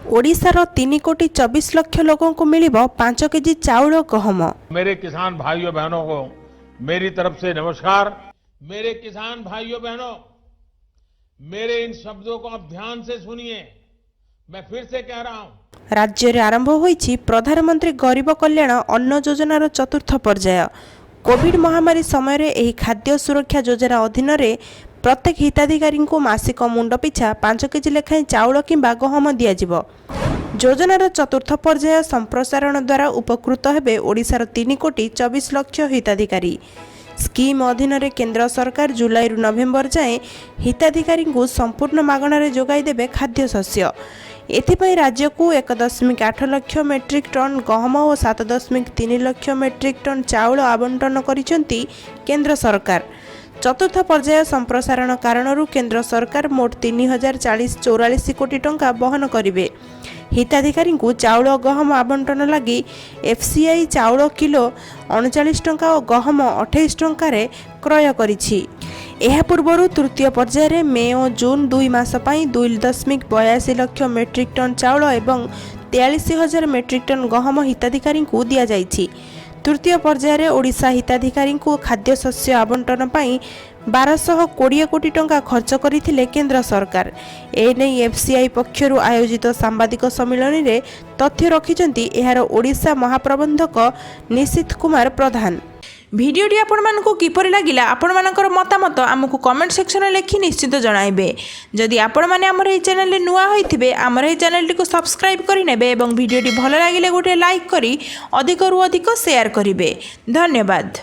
ओडिशार 3,24,00,000 लोगों को मिलिबो 5 केजी चाउल गहम। मेरे किसान भाइयों बहनों को मेरी तरफ से नमस्कार। मेरे किसान भाइयों बहनों, मेरे इन शब्दों को आप ध्यान से सुनिए। मैं फिर से कह रहा हूं, राज्य रे आरंभ होईछि प्रधानमंत्री गरीब कल्याण अन्न योजनार चतुर्थ पर्याय। कोविड महामारी समय रे एही खाद्य सुरक्षा योजना अधीन रे प्रत्येक हिताधिकारी को मासिक मुंड पिछा 5 केजी लेखाएं चाउल किंबा गहम दियाजिबो। योजनार चतुर्थ पर्याय संप्रसारण द्वारा उपकृत हेबे ओडिशार 3,24,00,000 हिताधिकारी। स्कीम अधीन रे केंद्र सरकार जुलाई रु नवेम्बर जाए हिताधिकारी को संपूर्ण मागणारे जोगाई देबे खाद्य शस्य। एथिपाई राज्य को 1.8 लाख मेट्रिक टन गहम और 7.3 लाख मेट्रिक टन चाउल आवंटन करिसेंती केंद्र सरकार। चतुर्थ पर्याय संप्रसारण कारणरू केंद्र सरकार मोट 3,044 कोटी टंका वहन करिवे। हिताधिकारी को चाउल गहम आवंटन लगी एफसीआई चाउल किलो 39 टंका और गहम 28 टंका रे क्रय करिछि। एहा पूर्वरु तृतीय पर्याय रे मे और जून 2 मास पई 2.82 लाख मेट्रिक टन चाउल एवं 43,000 मेट्रिक टन गहम हिताधिकारी को दिया जाइछि। तृतीय पर्याय रे ओडिशा हिताधिकारी को खाद्य शस्य आवंटन पई 1220 कोटी टंका खर्च करथिले केंद्र सरकार। एने एफसीआई पक्षरु आयोजित सांबादिक सम्मेलन रे तथ्य रखिचंती एहार ओडिशा महाप्रबंधक निशित कुमार प्रधान। भिडियोटी आपण मानकु किपरि लागिला आपण मानकर मतामत आमकु कमेंट सेक्शन में लिखि निश्चित जणाइबे। जदि आपण माने हमर ए चैनल रे नुआ होइथिबे हमर ए चैनल को सब्सक्राइब करि नेबे एवं भिडियोटी भलो लागिले गोटे लाइक करी अधिक रु अधिक शेयर करिवे। धन्यवाद।